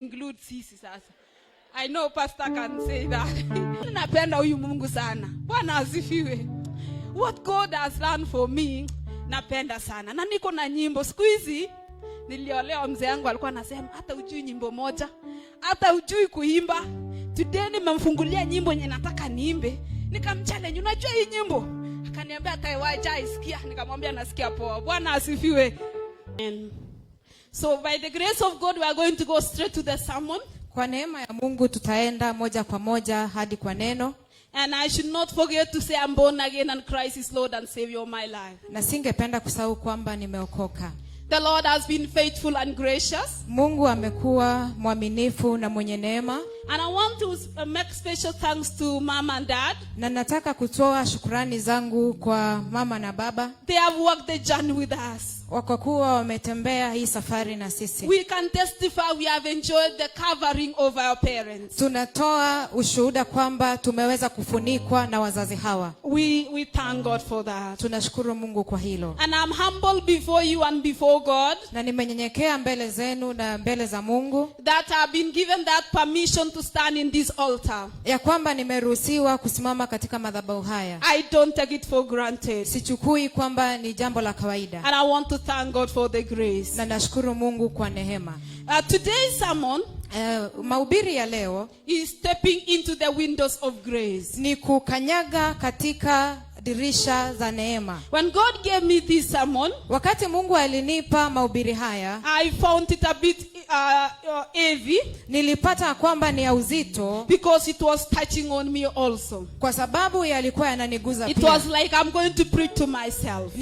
include sisi sasa. I know pastor can say that. Napenda huyu Mungu sana. Bwana asifiwe. What God has done for me, napenda sana. Na niko na nyimbo siku hizi. Niliolewa mzee wangu alikuwa anasema hata hujui nyimbo moja, hata hujui kuimba. Today nimemfungulia nyimbo yenye nataka niimbe. Nikamchallenge, unajua hii nyimbo? Akaniambia ataiwacha isikia. Nikamwambia nasikia poa. Bwana asifiwe. So by the grace of God we are going to go straight to the sermon. Kwa neema ya Mungu tutaenda moja kwa moja hadi kwa neno. And I should not forget to say I'm born again and Christ is Lord and Savior of my life. Na singependa kusahau kwamba nimeokoka. The Lord has been faithful and gracious. Mungu amekuwa mwaminifu na mwenye neema. And I want to make special thanks to Mom and Dad. Na nataka kutoa shukrani zangu kwa mama na baba. They have walked the journey with us. Kwa kuwa wametembea hii safari na sisi. We can testify we have enjoyed the covering of our parents. Tunatoa ushuhuda kwamba tumeweza kufunikwa na wazazi hawa. We thank God for that. Tunashukuru Mungu kwa hilo. And I'm humble before you and before God. Na nimenyenyekea mbele zenu na mbele za Mungu. That I've been given that permission to stand in this altar. Ya kwamba nimeruhusiwa kusimama katika madhabahu haya. I don't take it for granted. Sichukui kwamba ni jambo la kawaida. And I want to thank God for the grace. Na nashukuru Mungu kwa neema. Today's sermon mahubiri ya leo is stepping into the windows of grace. Ni kukanyaga katika dirisha za neema. When God gave me this sermon, wakati Mungu alinipa mahubiri haya, I found it a bit heavy. Nilipata kwamba ni ya uzito because it was touching on me also. Kwa sababu yalikuwa yananiguza pia. It was like I'm going to preach to myself.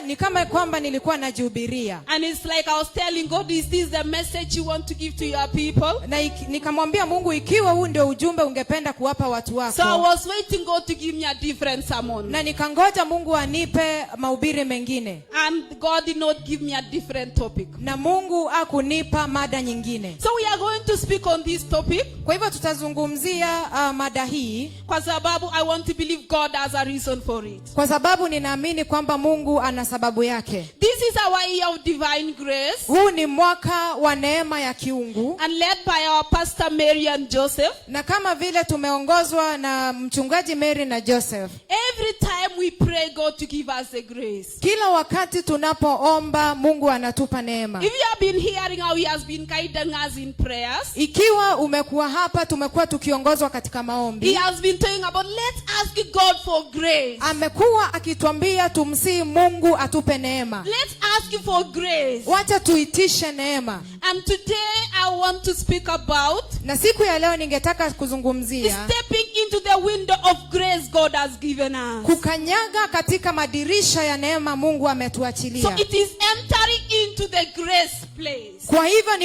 Ni kama kwamba nilikuwa najihubiria. And it's like I was telling God, is this the message you want to give to your people? Na nikamwambia Mungu, ikiwa huu ndio ujumbe ungependa kuwapa watu wako. So I was waiting God to give me a different sermon. Na nikangoja Mungu anipe mahubiri mengine. And God did not give me a different topic. Na Mungu hakunipa mada nyingine. So we are going to speak on this topic. Kwa hivyo tutazungumzia mada hii. Kwa sababu I want to believe God has a reason for it. Kwa sababu ninaamini kwamba Mungu ana sababu yake. This is our year of divine grace. Huu ni mwaka wa neema ya kiungu. And led by our pastor Mary and Joseph. Na kama vile tumeongozwa na mchungaji Mary na Joseph. Every time we pray God to give us the grace. Kila wakati tunapoomba Mungu anatupa neema. If you have been hearing how he has been guiding us in prayers. Ikiwa umekuwa hapa tumekuwa tukiongozwa katika maombi. He has been talking about let's ask God for grace. Amekuwa akituambia tumsihi Mungu atupe neema. Let's ask for grace. Wacha tuitishe neema. And today I want to speak about. Na siku ya leo ningetaka kuzungumzia stepping into the window of grace God has given us. Kukanyaga katika madirisha ya neema Mungu ametuachilia. So it is entering into the grace place. Kwa hivyo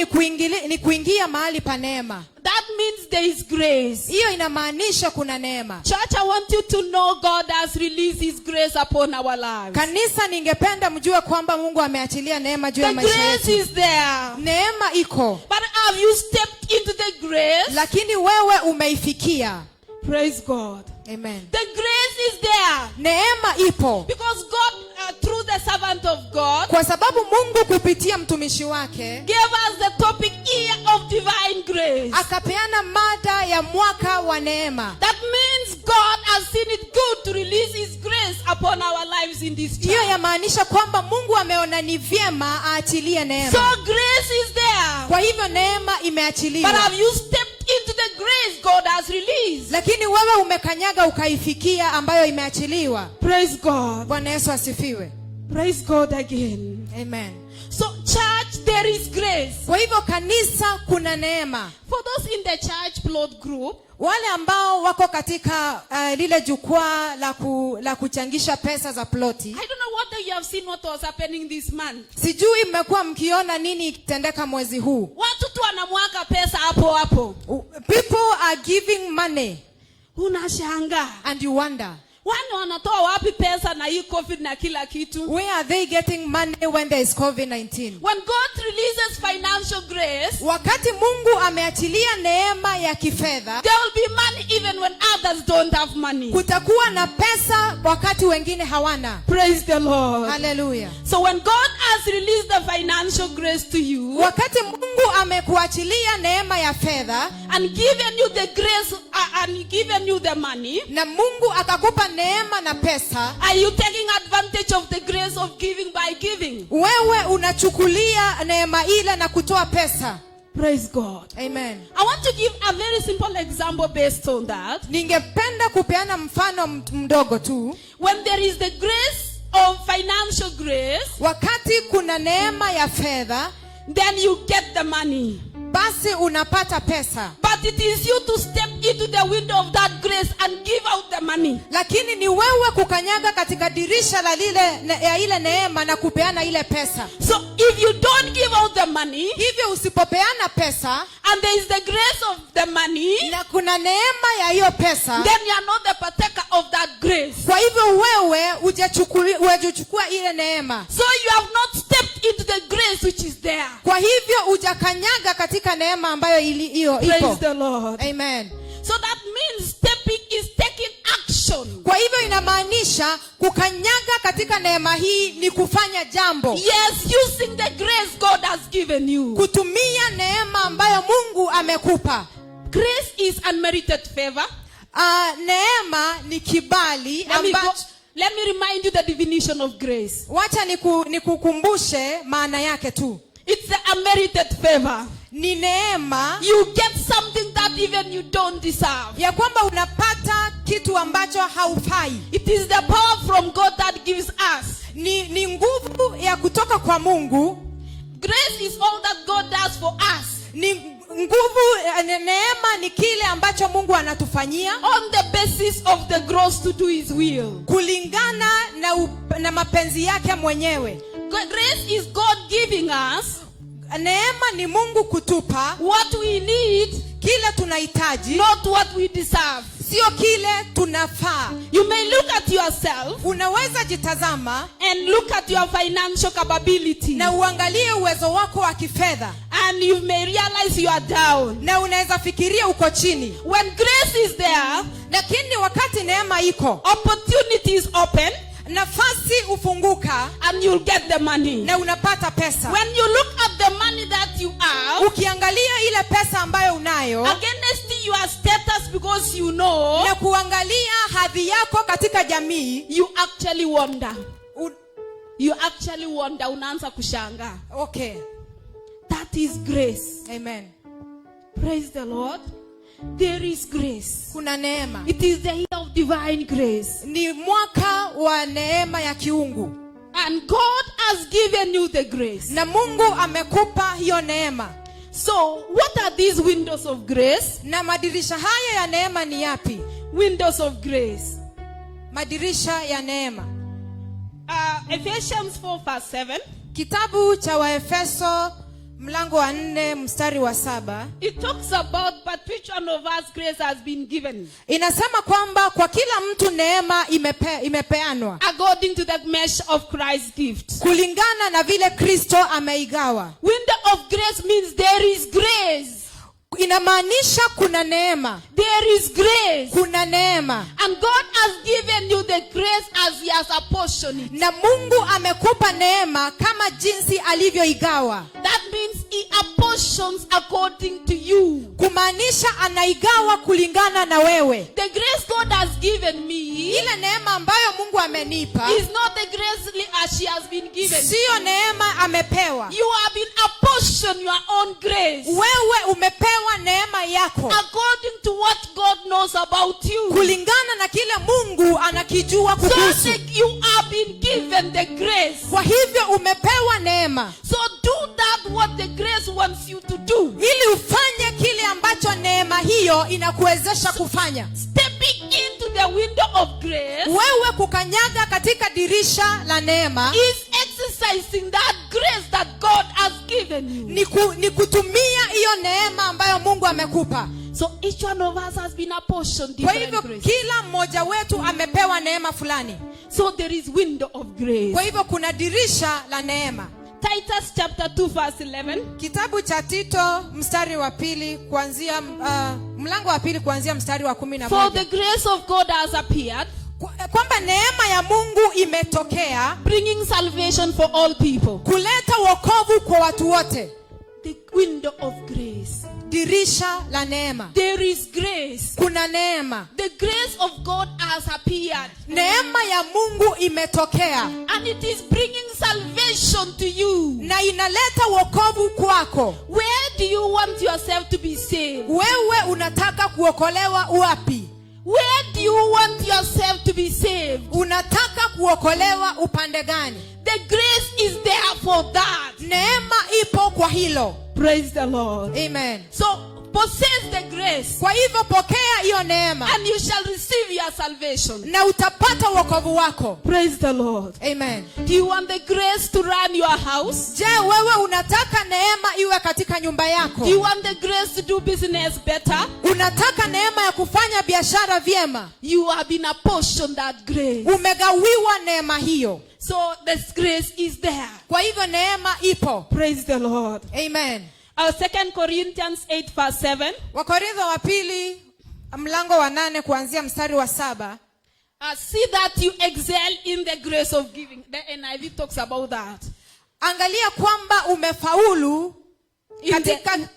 ni kuingia mahali pa neema. That means there is grace. Hiyo inamaanisha kuna neema. Church, I want you to know God has released his grace upon our lives. Kanisa, ningependa mjue kwamba Mungu ameachilia neema juu ya maisha yetu. The grace is there. Neema iko. But have you stepped into the grace? Lakini wewe umeifikia. Praise God. Amen. The grace is there. Neema ipo. Because God through the servant of God. Kwa sababu Mungu kupitia mtumishi wake gave us the topic year of divine grace. Akapeana mada ya mwaka wa neema. That means God has seen it good to release his grace upon our lives in this time. Hiyo yamaanisha kwamba Mungu ameona ni vyema aachilie neema. So grace is there. Kwa hivyo neema imeachiliwa. But have you stepped into the grace God has released? Lakini wewe umekanyaga ukaifikia ambayo imeachiliwa. Praise God. Bwana Yesu asifiwe. Praise God again. Amen. So church, there is grace. Kwa hivyo kanisa kuna neema. For those in the church plot group, wale ambao wako katika lile jukwaa la kuchangisha pesa za ploti. I don't know what you have seen what was happening this month. Sijui mmekuwa mkiona nini kitendeka mwezi huu. Watu tu wanamwaga pesa hapo. People are giving money. Unashangaa. And you wonder. Wani wanatoa wapi pesa na hii COVID na kila kitu? Where are they getting money when there is COVID-19? When God releases financial grace, Wakati Mungu ameachilia neema ya kifedha, there will be money even when others don't have money. kutakuwa na pesa wakati wengine hawana. Praise the Lord. Hallelujah. So when God has released the financial grace to you Wakati Mungu amekuachilia neema ya fedha and given you the grace and given you the money, na Mungu akakupa neema na pesa, are you taking advantage of the grace of giving by giving? wewe unachukulia neema ile na kutoa pesa. Praise God. Amen. I want to give a very simple example based on that. Ningependa kupeana mfano mdogo tu. When there is the grace of financial grace, Wakati kuna neema ya fedha, then you get the money. basi unapata pesa. But it is you to step into the window of that grace and give out the money. Lakini ni wewe kukanyaga katika dirisha la ya ile neema na kupeana ile pesa. So if you don't give out the money, Hivyo usipopeana pesa and there is the grace of the money, na kuna neema ya hiyo pesa, then you are not the partaker of that grace. kwa hivyo wewe hujachukua ile neema. So you have not stepped into the grace which is there. Kwa hivyo hujakanyaga katika neema ambayo hiyo Praise ipo. the Lord. Amen. So that means stepping is taking action. Kwa hivyo inamaanisha kukanyaga katika neema hii ni kufanya jambo. Yes, using the grace God has given you. Kutumia neema ambayo Mungu amekupa. Grace is unmerited favor. Neema ni kibali ambacho. Let me remind you the definition of grace. Wacha nikukumbushe maana yake tu. It's the unmerited favor. Ni neema You get something that even you don't deserve. ya kwamba unapata kitu ambacho haufai. It is the power from God that gives us. Ni nguvu ya kutoka kwa Mungu. Grace is all that God does for us. Ni nguvu, neema ni kile ambacho Mungu anatufanyia On the basis of the grace to do His will. kulingana na mapenzi yake mwenyewe. Grace is God giving us Neema ni Mungu kutupa what we need, kile tunahitaji, not what we deserve. sio kile tunafaa. You may look at yourself Unaweza jitazama and look at your financial capability, na uangalie uwezo wako wa kifedha, and you may realize you are down. na unaweza fikiria uko chini. When grace is there, Lakini wakati neema iko, opportunities open nafasi ufunguka and you'll get the money. na unapata pesa. When you look at the money that you have Ukiangalia ile pesa ambayo unayo against your status, because you know, na kuangalia hadhi yako katika jamii, you actually wonder. Unaanza kushanga. okay. That is grace. Amen. Praise the Lord. There is grace. Kuna neema. It is the year of divine grace. Ni mwaka wa neema ya kiungu. And God has given you the grace. Na Mungu amekupa hiyo neema. So, what are these windows of grace? Na madirisha haya ya neema ni yapi? Windows of grace. Madirisha ya neema. Ephesians 4 verse 7. Kitabu cha Waefeso mlango wa 4 mstari wa 7. It talks about, but which one of us grace has been given? Inasema kwamba kwa kila mtu neema imepeanwa According to the measure of Christ's gift. kulingana na vile Kristo ameigawa. Window of grace means there is grace. Inamaanisha kuna neema. There is grace. Kuna neema. And God has given you the grace as He has apportioned it. Na Mungu amekupa neema kama jinsi alivyoigawa. That means He apportions according to you. Kumaanisha anaigawa kulingana na wewe. The grace God has given me Ile neema ambayo Mungu amenipa is not the grace as she has been given. sio neema amepewa. You have been apportioned your own grace. Wewe umepewa neema yako According to what God knows about you. kulingana na kile Mungu anakijua So kuhusu. you have been given the grace. Kwa hivyo umepewa neema. So do that what the grace wants you to do. Ili ufanye kile ambacho neema hiyo inakuwezesha kufanya. Stepping into the window of grace, Wewe kukanyaga katika dirisha la neema is exercising that grace that God has given you. ni kutumia hiyo neema ambayo Mungu amekupa. So each one of us has been apportioned Kwa different hivyo grace. kila mmoja wetu amepewa neema fulani. So there is window of grace. Kwa hivyo kuna dirisha la neema. Titus chapter 2 verse 11. Kitabu cha Tito mstari wa pili kuanzia mlango wa pili kuanzia mstari wa 11. For the grace of God has appeared, kwamba neema ya Mungu imetokea, bringing salvation for all people. kuleta wokovu kwa watu wote. The window of grace. Dirisha la neema. There is grace. Kuna neema. The grace of God has appeared. Neema ya Mungu imetokea. And it is bringing salvation to you. Na inaleta wokovu kwako. Where do you want yourself to be saved? Wewe unataka kuokolewa wapi? Where do you want yourself to be saved? Unataka kuokolewa upande gani? The grace is there for that. Neema ipo kwa hilo. Praise the Lord. Amen. So possess the grace. Kwa hivyo pokea hiyo neema. And you shall receive your salvation. Na utapata wokovu wako. Praise the Lord. Amen. Do you want the grace to run your house? Je, wewe unataka neema iwe katika nyumba yako? Do you want the grace to do business better? Unataka neema ya kufanya biashara vyema? You have been apportioned that grace. Umegawiwa neema hiyo. So this grace is there. Kwa hivyo neema ipo. Praise the Lord. Amen. 2 Corinthians 8 verse 7. Wakorintho wa pili mlango wa 8 kuanzia mstari wa 7. See that you excel in the grace of giving. The NIV talks about that. Angalia kwamba umefaulu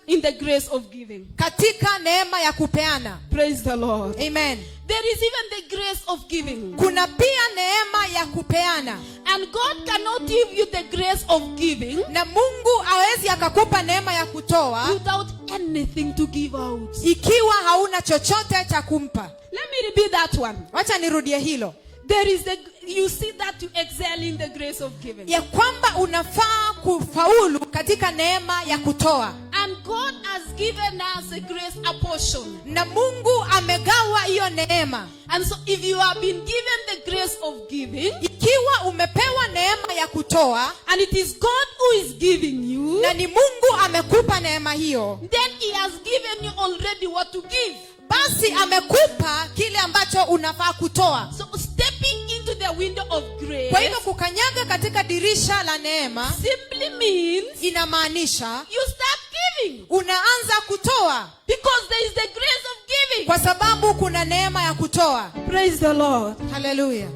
in the grace of giving. Katika neema ya kupeana. Praise the Lord. Amen. There is even the grace of giving. Kuna pia neema ya kupeana. And God cannot give you the grace of giving. Na Mungu hawezi akakupa neema ya kutoa without anything to give out. Ikiwa hauna chochote cha kumpa. Let me repeat that one. Wacha nirudie hilo. There is you see that you excel in the grace of giving. Ya kwamba unafaa kufaulu katika neema ya kutoa. And God has given us a grace apportion. Na Mungu amegawa hiyo neema. And so if you have been given the grace of giving, ikiwa umepewa neema ya kutoa, and it is God who is giving you, na ni Mungu amekupa neema hiyo, then he has given you already what to give. Basi amekupa kile ambacho unafaa kutoa. So stepping into the window of grace, kwa hivyo kukanyaga katika dirisha la neema, simply means inamaanisha you start giving. Unaanza kutoa. Because there is the grace of giving. Kwa sababu kuna neema ya kutoa. Praise the Lord. Hallelujah.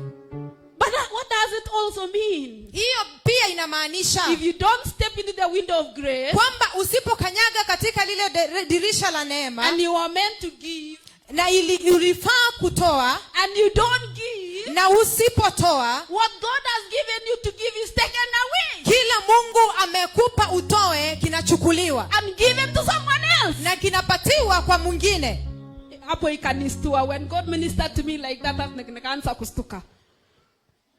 But what does it also mean? Hiyo pia inamaanisha if you don't step into the window of grace, kwamba usipokanyaga katika lile dirisha la neema, and you are meant to give, na ulifaa kutoa, and you don't give, na usipotoa, what God has given you to give is taken away. Kila Mungu amekupa utoe kinachukuliwa and given to someone else, na kinapatiwa kwa mwingine. Hapo ikanistua when God ministered to me like that, nikaanza kustuka.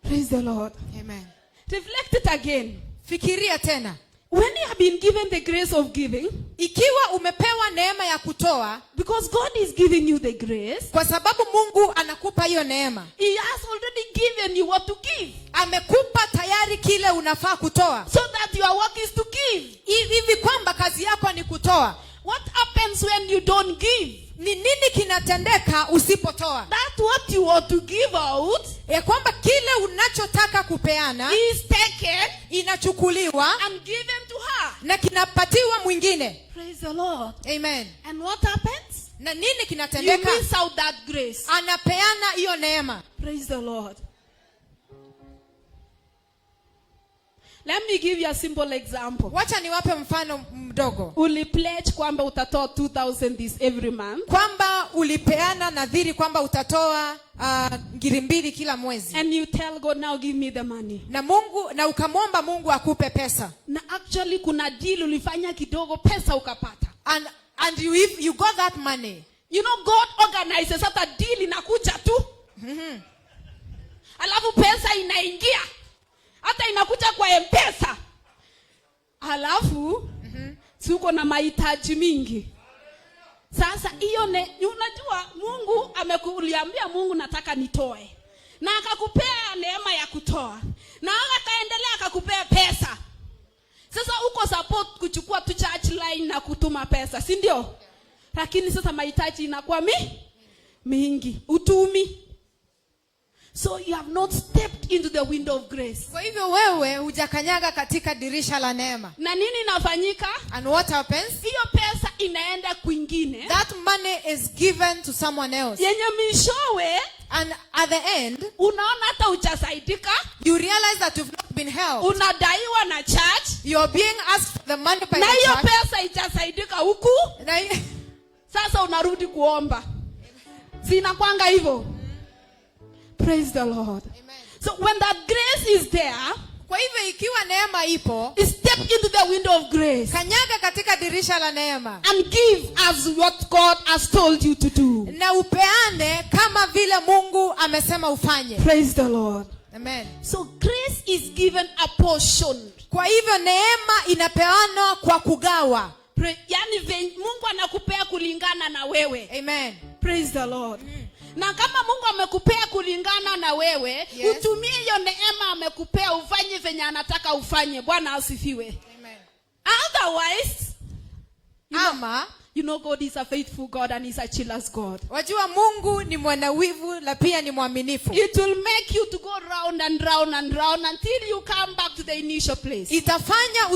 Praise the Lord. Amen. Reflect it again. Fikiria tena. When you have been given the grace of giving, ikiwa umepewa neema ya kutoa, because God is giving you the grace, kwa sababu Mungu anakupa hiyo neema, he has already given you what to give. Amekupa tayari kile unafaa kutoa, so that your work is to give. Hivi kwamba kazi yako ni kutoa. What happens when you don't give? Ni nini kinatendeka usipotoa? That what you want to give out, ya kwamba kile unachotaka kupeana is taken, inachukuliwa and given to her, na kinapatiwa mwingine. Praise the Lord. Amen. And what happens? Na nini kinatendeka? You miss out that grace. Anapeana hiyo neema. Praise the Lord. Let me give you a simple example. Wacha niwape mfano mdogo. Ulipledge kwamba utatoa 2,000 this every month. Kwamba ulipeana nadhiri kwamba utatoa 2,000 kila mwezi. And you tell God, now give me the money. Na ukamwomba Mungu akupe pesa. Na actually kuna deal ulifanya kidogo, pesa ukapata. And you got that money. You know God organizes hata deal inakuja tu. Alafu pesa inaingia. Hata inakuja kwa M-Pesa. Alafu tuko na mahitaji mingi. Sasa hiyo unajua Mungu amekuliambia Mungu nataka nitoe. Na akakupea neema ya kutoa. Na akaendelea akakupea pesa. Sasa uko support kuchukua tu church line na kutuma pesa, si ndio? lakini sasa mahitaji inakuwa mingi, utumi. So you have not stepped into the window of grace. Kwa hivyo wewe hujakanyaga katika dirisha la neema. Na nini inafanyika? And what happens? Hiyo pesa inaenda kwingine. That money is given to someone else. Yenye mishowe, and at the end, unaona hata hujasaidika. You realize that you've not been helped. Unadaiwa na church. You're being asked for the money by na the church. Na hiyo pesa haijasaidika huku. Sasa unarudi kuomba. Zinakwanga hivyo. Praise the Lord. Amen. So when that grace is there, kwa hivyo ikiwa neema ipo, step into the window of grace. Kanyaga katika dirisha la neema. And give as what God has told you to do. Na upeane kama vile Mungu amesema ufanye. Praise the Lord. Amen. So grace is given a portion. Kwa hivyo neema inapeanwa kwa kugawa. Yani Mungu anakupea kulingana na wewe. Amen. Praise the Lord. Na kama Mungu amekupea kulingana na wewe, yes, utumie hiyo neema amekupea ufanye venye anataka ufanye. Bwana asifiwe. Amen. Otherwise, you know God is a faithful God and he's a jealous God. Wajua Mungu ni mwanawivu na pia ni mwaminifu. It will make you to go round and round and round until you come back to the initial place. Itafanya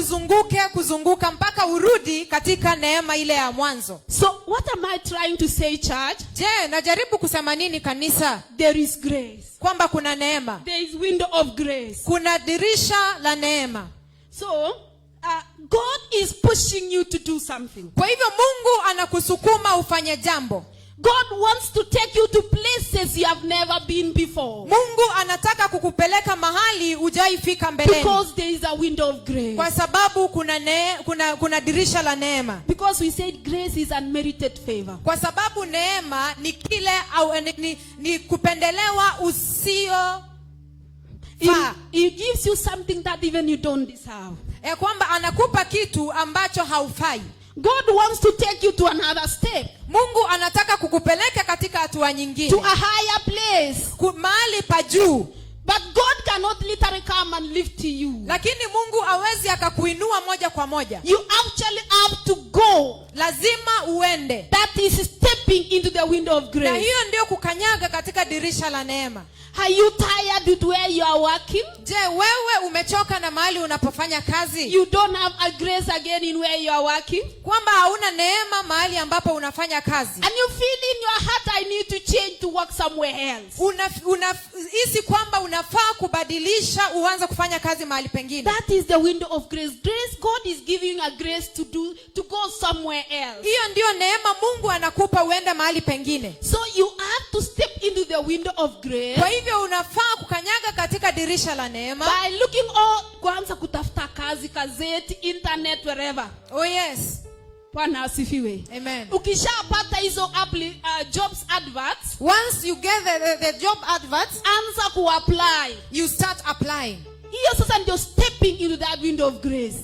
kuzunguka mpaka urudi katika neema ile ya mwanzo. So what am I trying to say, church? Je, najaribu kusema nini kanisa? There is grace. Kwamba kuna neema. There is window of grace. Kuna dirisha la neema. So God is pushing you to do something. Kwa hivyo Mungu anakusukuma ufanye jambo. God wants to take you to places you have never been before. Mungu anataka kukupeleka mahali hujaifika mbeleni. Because there is a window of grace. Kwa sababu kuna dirisha la neema. Because we said grace is unmerited favor. Kwa sababu neema ni kile au ni kupendelewa usio It gives you something that even you don't deserve. Kwamba anakupa kitu ambacho haufai. God wants to take you to another step. Mungu anataka kukupeleka katika hatua nyingine. To a higher place. Mahali pa juu. But God cannot literally come and lift you. Lakini Mungu hawezi akakuinua moja kwa moja. You actually have to go. Lazima uende. That is stepping into the window of grace. Na hiyo ndio kukanyaga katika dirisha la neema. Are you tired with where you are working? Je, wewe umechoka na mahali unapofanya kazi? You don't have a grace again in where you are working? Kwamba hauna neema mahali ambapo unafanya kazi. And you feel in your heart I need to change to work somewhere else. Unahisi kwamba unafaa kubadilisha uanze kufanya kazi mahali pengine. That is the window of grace. Grace, God is giving a grace to go somewhere else. Hiyo ndio neema Mungu anakupa uende mahali pengine. So you have to step into the window of grace. Kwa hivyo unafaa kukanyaga katika dirisha la neema. By looking kwanza kutafuta kazi, gazeti, internet, wherever. Oh yes. Bwana asifiwe. Amen. Ukishapata hizo jobs adverts, once you get the job adverts, anza kuapply. You start applying. Hiyo sasa ndio stepping into that window of grace.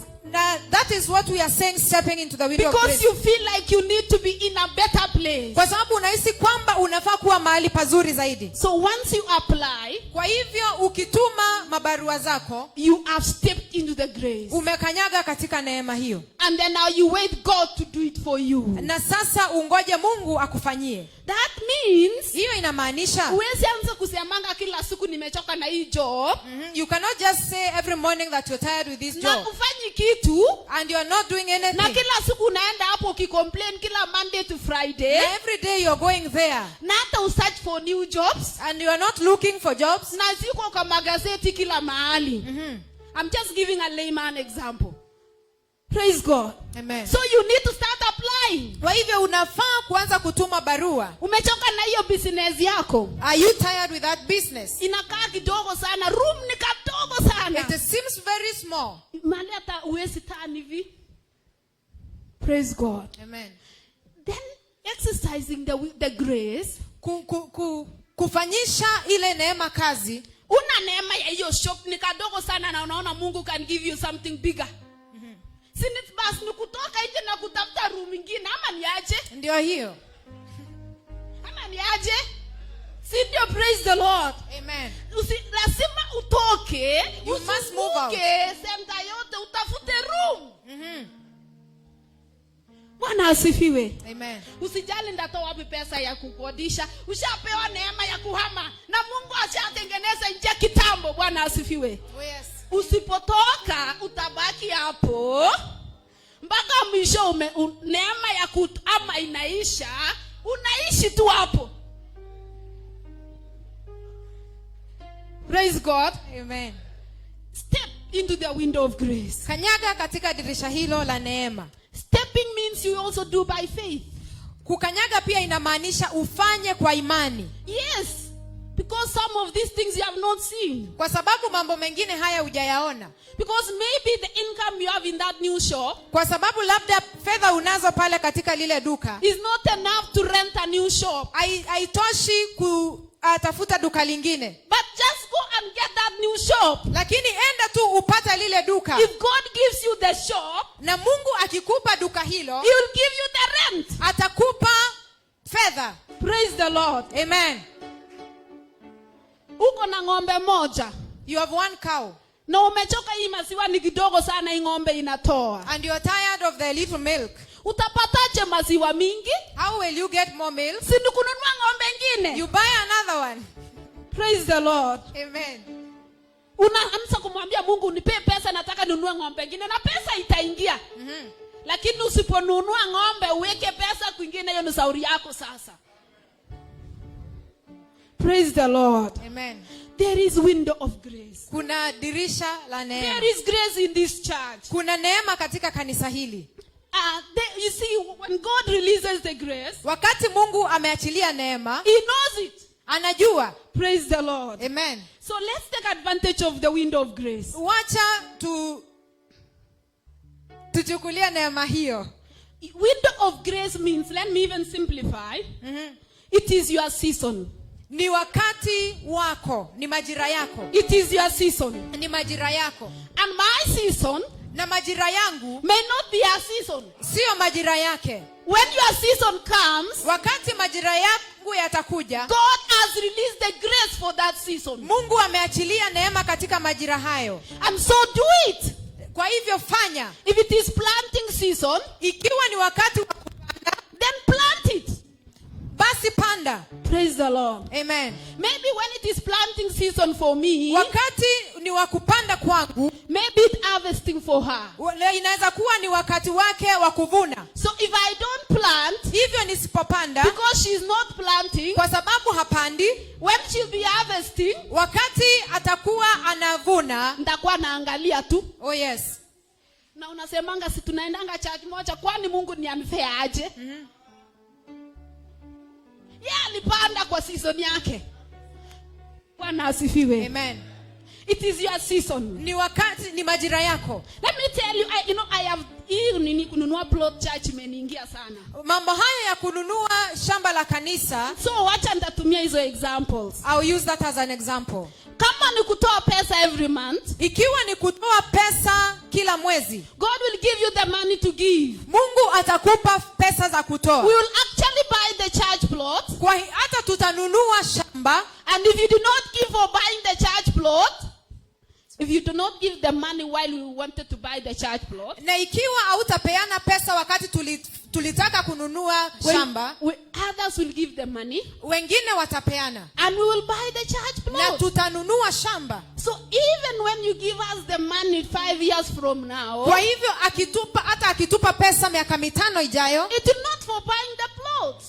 That is what we are saying, stepping into the window of grace. Because you feel like you need to be in a better place. Kwa sababu unahisi kwamba unafaa kuwa mahali pazuri zaidi. So once you apply, kwa hivyo ukituma mabarua zako, you have stepped into the grace. Umekanyaga katika neema hiyo. And then now you wait God to do it for you. Na sasa ungoje Mungu akufanyie. That means, hiyo inamaanisha, huwezi anza kusemanga kila siku nimechoka na hii job. You cannot just say every morning that you're tired with this job. Na ufanyi kitu. And you are not doing anything. Na kila siku unaenda hapo ukicomplain kila Monday to Friday. Na every day you're going there. Na hata usearch for new jobs. And you are not looking for jobs. Na ziko kwa magazeti kila mahali. I'm just giving a layman example. Praise God. Amen. So you need to start applying. Kwa hivyo unafaa kuanza kutuma barua. Umechoka na hiyo business yako? Are you tired with that business? Inakaa kidogo sana, room ni kadogo sana. It seems very small. Mali hata uwezi tani hivi. Praise God. Amen. Then exercising the grace, kufanyisha ile neema kazi. Una neema ya hiyo shop ni kadogo sana na unaona Mungu can give you something bigger. Sinit bas ni kutoka nje na kutafuta room nyingine ama ni aje? Ndio hiyo. Ama ni aje? Si ndio? Praise the Lord. Amen. Lazima utoke, you must move out. Center yote utafute room. Bwana asifiwe. Amen. Usijali ndatoa wapi pesa ya kukodisha. Ushapewa neema ya kuhama na Mungu ashatengeneza nje kitambo. Bwana asifiwe. Oh yes. Usipotoka utabaki hapo mpaka mwisho. Neema ya kuhama inaisha, unaishi tu hapo. Praise God. Amen. Step into the window of grace. Kanyaga katika dirisha hilo la neema. Stepping means you also do by faith. Kukanyaga pia inamaanisha ufanye kwa imani. Yes, because some of these things you have not seen. Kwa sababu mambo mengine haya hujayaona. Because maybe the income you have in that new shop, kwa sababu labda fedha unazo pale katika lile duka, is not enough to rent a new shop. Haitoshi kutafuta duka lingine. But just go and get that new shop. Lakini enda tu upata lile duka. If God gives you the shop, na Mungu akikupa duka hilo, He will give you the rent. Atakupa fedha. Praise the Lord. Amen. Uko na ng'ombe moja. You have one cow. Na umechoka hii maziwa ni kidogo sana hii ng'ombe inatoa. And you are tired of the little milk. Utapataje maziwa mingi? How will you get more milk? Si kununua ng'ombe nyingine. You buy another one. Praise the Lord. Amen. Unaanza kumwambia Mungu nipe pesa nataka ninunue ng'ombe nyingine na pesa itaingia. Lakini usiponunua ng'ombe uweke pesa kwingine, hiyo ni shauri yako sasa. Praise the Lord. Amen. There is window of grace. Kuna dirisha la neema. There is grace in this church. Kuna neema katika kanisa hili. You see, when God releases the grace, wakati Mungu ameachilia neema, He knows it. Anajua. Praise the Lord. Amen. So let's take advantage of the window of grace. Wacha tuchukulia neema hiyo. Window of grace means, let me even simplify. It is your season. Ni wakati wako, ni majira yako. It is your season. Ni majira yako. And my season, na majira yangu, may not be your season. Sio majira yake. When your season comes, wakati majira yangu yatakuja, God has released the grace for that season. Mungu ameachilia neema katika majira hayo. And so do it. Kwa hivyo fanya. If it is planting season, ikiwa ni wakati wa kupanda, then plant it. Basi panda. Praise the Lord. Amen. Maybe when it is planting season for me, wakati ni wa kupanda kwangu, maybe it's harvesting for her. Inaweza kuwa ni wakati wake wa kuvuna. So if I don't plant, hivyo nisipopanda, because she's not planting, kwa sababu hapandi, when she'll be harvesting, wakati atakuwa anavuna, nitakuwa naangalia tu. Oh yes. Na unasemanga si tunaendanga church moja, kwani Mungu ni unfair aje? Alipanda kwa season yake. Bwana asifiwe. Amen. It is your season. Ni wakati, ni majira yako. Let me tell you, I have kununua plot church imeniingia sana. Mambo haya ya kununua shamba la kanisa. So wacha nitatumia hizo examples. I'll use that as an example. Kama ni kutoa pesa every month, ikiwa ni kutoa pesa kila mwezi, God will give you the money to give. Mungu atakupa pesa za kutoa. We will actually buy the church plot. Kwa hata tutanunua shamba. And if you do not give for buying the church plot, if you do not give the money while we wanted to buy the church plot, na ikiwa hautapeana pesa wakati tulitaka kununua shamba, others will give the money, wengine watapeana, and we will buy the church plot, na tutanunua shamba. So even when you give us the money 5 years from now, kwa hivyo akitupa pesa miaka 5 ijayo, it will not for buying the plot.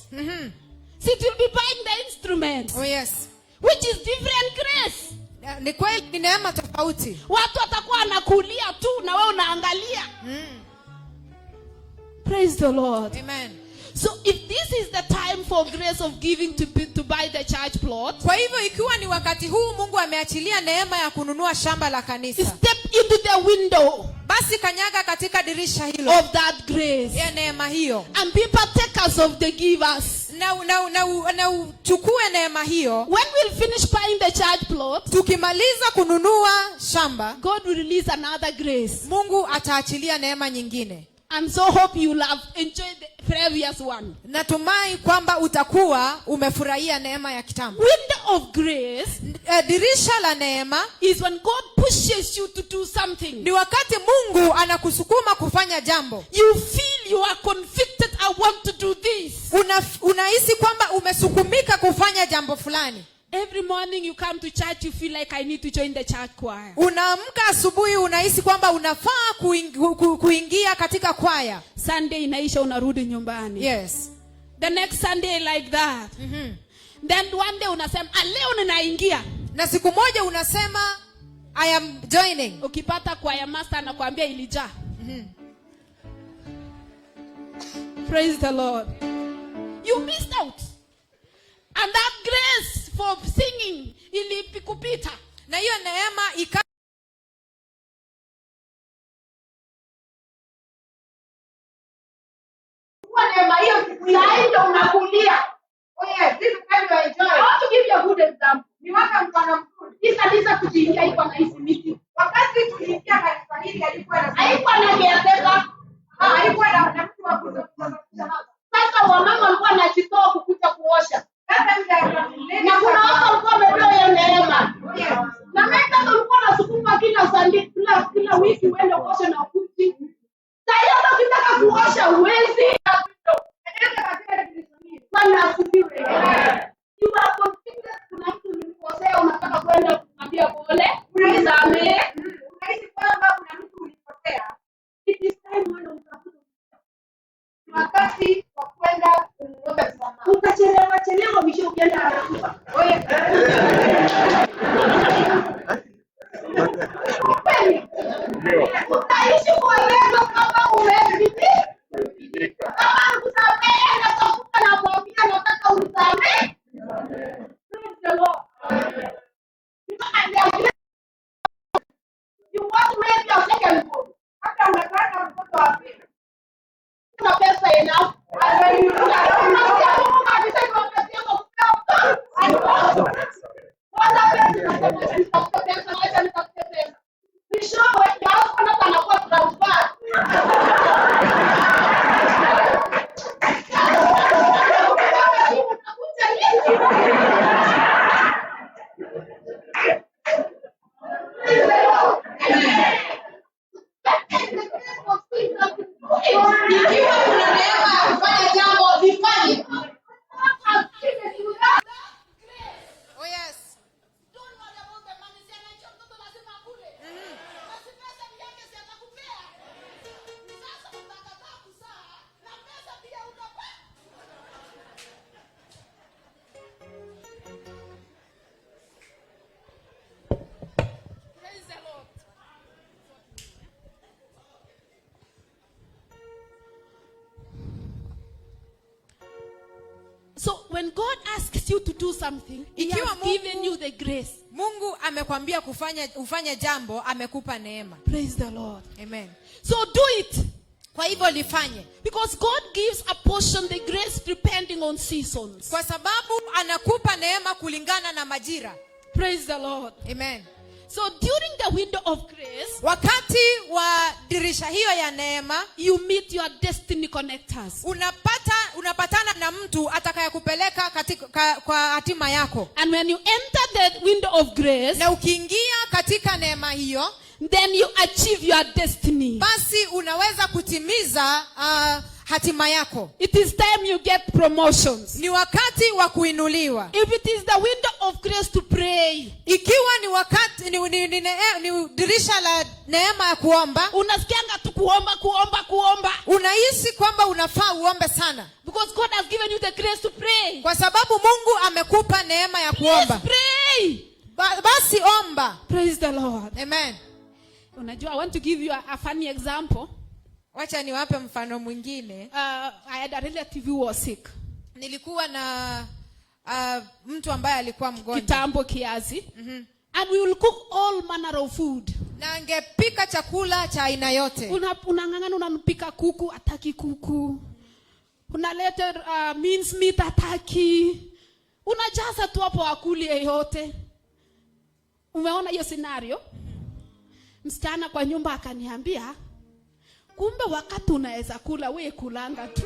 So it will be buying the instrument. Oh yes. Which is different grace. Ni kweli, ni neema tofauti. Watu watakuwa wanakulia tu na wewe unaangalia. Praise the Lord. Amen. So if this is the time for grace of giving to buy the church plot, kwa hivyo ikiwa ni wakati huu Mungu ameachilia neema ya kununua shamba la kanisa, step into the window, basi kanyaga katika dirisha hilo of that grace, ya neema hiyo, and be partakers of the givers. Na uchukue neema hiyo. When we'll finish buying the church plot, tukimaliza kununua shamba, God will release another grace. Mungu ataachilia neema nyingine. And so hope you have enjoyed the previous one. Natumai kwamba utakuwa umefurahia neema ya kitambo. Window of grace, dirisha la neema, is when God pushes you to do something. Ni wakati Mungu anakusukuma kufanya jambo. You feel you are convicted I want to do this. Unahisi kwamba umesukumika kufanya jambo fulani. Every morning you come to church, you feel like I need to join the church choir. Unaamka asubuhi unahisi kwamba unafaa kuingia katika kwaya. Sunday inaisha unarudi nyumbani. Yes. The next Sunday like that. Then one day unasema, leo ninaingia. Na siku moja unasema, I am joining. Ukipata kwaya master anakuambia ilijaa. Praise the Lord. You missed out. And that grace for singing ilipikupita. Na hiyo neema kwa neema hiyo siku ya ndio unakulia. Oh yes, this is when you enjoy. I want to give you a good example. Ni waka mfano mzuri. Hii kanisa kujiingia iko na hizi miti. Wakati tuliingia kanisa hili haikuwa na caretaker. Haikuwa na mtu wa kuosha. Sasa wamama walikuwa wanajitoa kukuja kuosha. Na kuna watu walikuwa wamepewa hiyo neema. Na mimi walikuwa wanasukuma kila Sunday, kila wiki uende kuosha na ukuti. Sasa ukitaka kuosha uwezi. Bwana asifiwe. You are confident kuna mtu ulikosea unataka kwenda kumwambia pole. Unisamehe. Unahisi kwamba kuna mtu ulikosea. It is time when utafuta. Wakati wa kwenda kuomba msamaha. Utachelewa misho ukienda haraka. Oye. Utaishi kwa leo kama umezidi. Kama kusamehe na tafuta na mwambia nataka unisamehe. Praise the Lord. You want to make your second goal. Hata unataka mtoto wa pili. Kuna pesa enough. So when God asks you to do something, He has given you the grace. Mungu amekwambia ufanye jambo, amekupa neema. Praise the Lord. Amen. So do it. Kwa hivyo lifanye. Because God gives a portion, the grace, depending on seasons. Kwa sababu anakupa neema kulingana na majira. Praise the Lord. Amen. So during the window of grace, wakati wa dirisha hiyo ya neema, you meet your destiny connectors. Unapatana na mtu atakayekupeleka kwa hatima yako. And when you enter the window of grace, na ukiingia katika neema hiyo, then you achieve your destiny. Basi unaweza kutimiza hatima yako. It is time you get promotions. Ni wakati wa kuinuliwa. If it is the window of grace to pray, ikiwa ni wakati ni dirisha la neema ya kuomba, unasikianga tu kuomba. Unahisi kwamba unafaa uombe sana. Because God has given you the grace to pray. Kwa sababu Mungu amekupa neema ya kuomba. Please pray. Basi omba. Praise the Lord. Amen. Unajua, I want to give you a funny example. Wacha niwape mfano mwingine. I had a relative who was sick. Nilikuwa na mtu ambaye alikuwa mgonjwa kitambo kiasi. And we will cook all manner of food. Na angepika chakula cha aina yote. Unang'ang'ana unampika kuku, ataki kuku. Unaleta mince meat, ataki. Unajaza tu hapo akuli yote. Umeona hiyo scenario? Msichana kwa nyumba akaniambia, kumbe wakati unaweza kula wewe kulanga tu.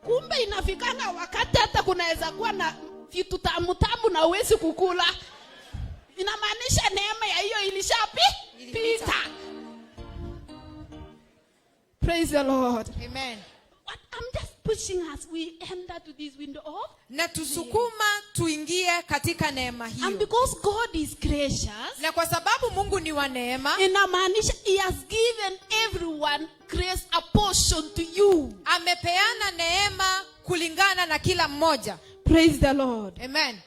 Kumbe inafikanga wakati hata kunaweza kuwa na vitu tamu na uwezi kukula. Inamaanisha neema mbaya, hiyo ilishapita. Praise the Lord. Amen. But I'm just pushing us, we enter to this window of, Na tusukuma tuingie katika neema and hiyo. because God is gracious, Na kwa sababu Mungu ni wa neema, inamaanisha he has given everyone grace, a portion to you. amepeana neema kulingana na kila mmoja. Praise the Lord. Amen.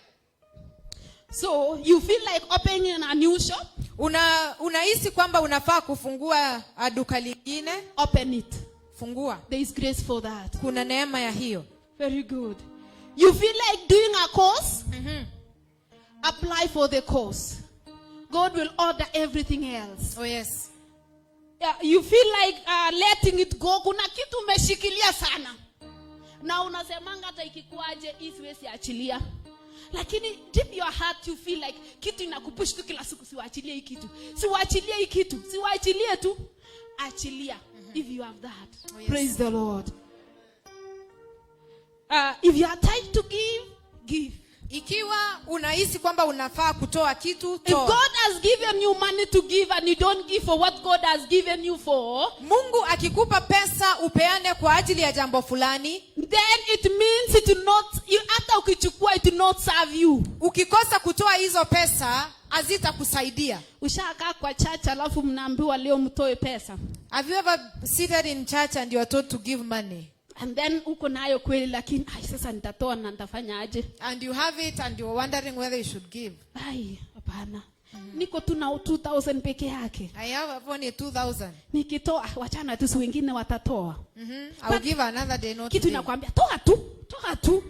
So you feel like opening a new shop? Unahisi kwamba unafaa kufungua duka lingine? Open it. Fungua. There is grace for that. Kuna neema ya hiyo. Very good. You feel like doing a course? Apply for the course. God will order everything else. Oh yes. Yeah, you feel like letting it go. Kuna kitu umeshikilia sana. Na unasemanga hata ikikuaje hii siwezi achilia. Lakini deep your heart you feel like kitu inakupush tu kila siku, siwaachilie hii kitu. Siwaachilie hii kitu. Siwaachilie tu. Achilia. If you have that. Oh, yes. Praise the Lord. If you are tied to give. Ikiwa unahisi kwamba unafaa kutoa kitu, If toa. God has given you money to give and you don't give for what God has given you for, Mungu akikupa pesa upeane kwa ajili ya jambo fulani, then it means it will not, hata ukichukua it will not serve you. ukikosa kutoa hizo pesa hazitakusaidia. Ushakaa kwa church alafu mnaambiwa leo mtoe pesa. Have you ever seated in church and you are told to give money? And then uko nayo kweli, lakini sasa nitatoa na nitafanya aje? And you have it and you're wondering whether you should give. Hapana. Niko tu na 2000 peke yake. I have only 2000. Nikitoa wachana tu, wengine watatoa. I'll give another day, not Kitu today. nakwambia toa tu.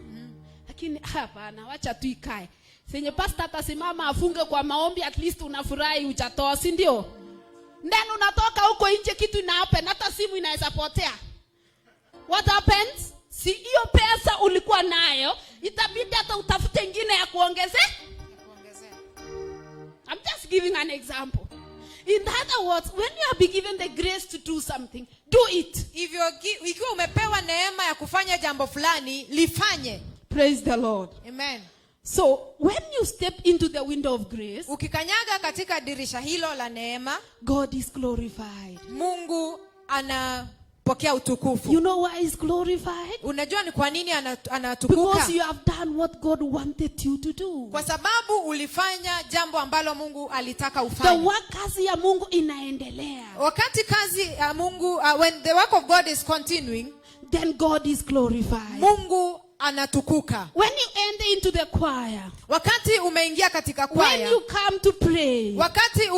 Lakini hapana, wacha tu ikae. Senye pastor atasimama afunge kwa maombi, at least unafurahi hujatoa, si ndio? Then unatoka huko nje kitu ina happen, hata simu inaweza potea. What happens? Si hiyo pesa ulikuwa nayo, itabidi hata utafute nyingine ya kuongezea. I'm just giving an example. In other words, when you have been given the grace to do something, do it. Ikiwa umepewa neema ya kufanya jambo fulani, lifanye. Praise the Lord. Amen. So, when you step into the window of grace, Ukikanyaga katika dirisha hilo la neema, God is glorified. Mungu anapokea utukufu. You know why he's glorified? Unajua ni kwa nini anatukuka? Because you have done what God wanted you to do. Kwa sababu ulifanya jambo ambalo Mungu alitaka The ufanye. work kazi ya Mungu inaendelea. Wakati kazi ya Mungu, when the work of God is continuing, Then God is glorified. Mungu anatukuka. When you enter into the choir, Wakati umeingia katika when kwaya, you come to pray, wakati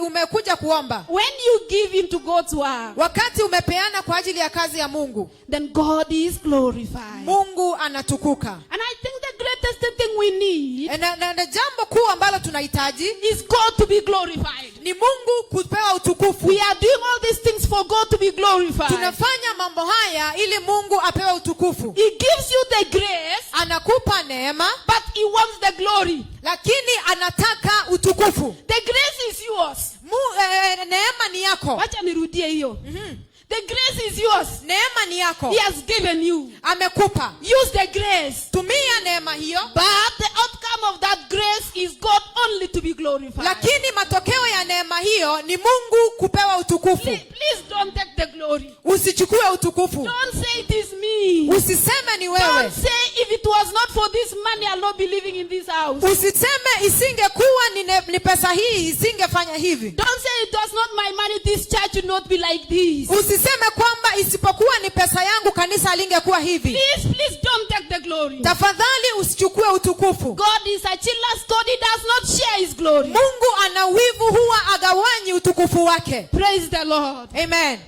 umekuja kuomba, when you give into God's work, wakati umepeana kwa ajili ya kazi ya Mungu, then God is glorified. Mungu anatukuka. And I think the greatest thing we need Na jambo kuu ambalo tunahitaji is God to be glorified. ni Mungu kupewa utukufu. We are doing all these things for God to be glorified. Tunafanya mambo haya ili Mungu apewe utukufu. He gives you the grace, Anakupa neema, but he wants the glory. lakini anataka utukufu. The grace is yours. Neema ni yako. Wacha nirudie hiyo. The grace is yours. Neema ni yako. He has given you. Amekupa. Use the grace. Tumia neema hiyo. But the outcome of that grace is God only to be glorified. Lakini matokeo ya neema hiyo ni Mungu kupewa utukufu. Please don't take the glory. Usichukue utukufu. Don't say it is me. Usiseme ni wewe. Don't say if it was not for this money I'll not be living in this house. Usiseme isingekuwa ni pesa hii isingefanya hivi. Don't say it was not my money this church would not be like this. Usiseme kwamba isipokuwa ni pesa yangu kanisa halingekuwa hivi. Please don't take the glory. Tafadhali usichukue utukufu. God is a jealous God. He does not share his glory. Mungu ana wivu, huwa agawanyi utukufu wake. Praise the Lord. Amen.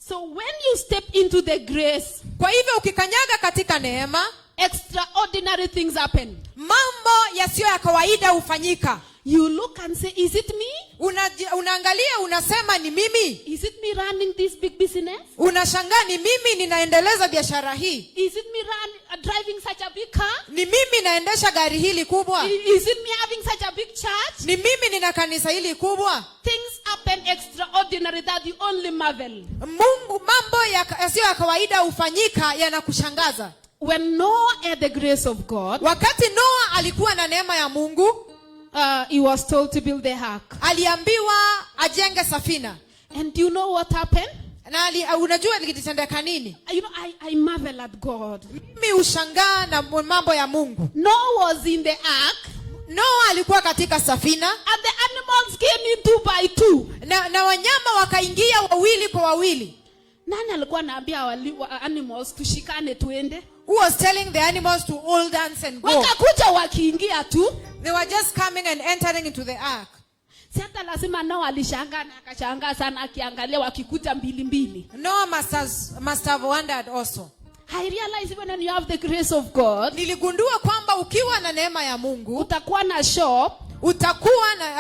So when you step into the grace, Kwa hivyo ukikanyaga katika neema, extraordinary things happen. mambo yasiyo ya kawaida hufanyika. You look and say, is it me? Unaangalia unasema ni mimi. Is it me running this big business? Unashangaa ni mimi ninaendeleza biashara hii. Is it me driving such a big car? Ni mimi naendesha gari hili kubwa. Is it me having such a big church? Ni mimi nina kanisa hili kubwa. Things happen extraordinary that you only marvel. Mungu, mambo yasiyo ya kawaida hufanyika yanakushangaza. When Noah had the grace of God, Wakati Noah alikuwa na neema ya Mungu, he was told to build the ark. aliambiwa ajenge safina. And do you know what happened? Na unajua kilitendeka nini? You know, I marvel at God. Mimi ushangaa na mambo ya Mungu. Noah was in the ark. Noah alikuwa katika safina. And the animals came in 2 by 2. Na wanyama wakaingia wawili kwa wawili. Nani alikuwa anaambia animals tushikane tuende? Who was telling the animals to all dance and go? Wakakuja wakiingia tu. They were just coming and entering into the ark. Si hata lazima Noah alishangaa na akashangaa sana akiangalia wakikuja mbili mbili. Noah must have wondered also. I realize even when you have the grace of God, niligundua kwamba ukiwa na neema ya Mungu, utakuwa na shop,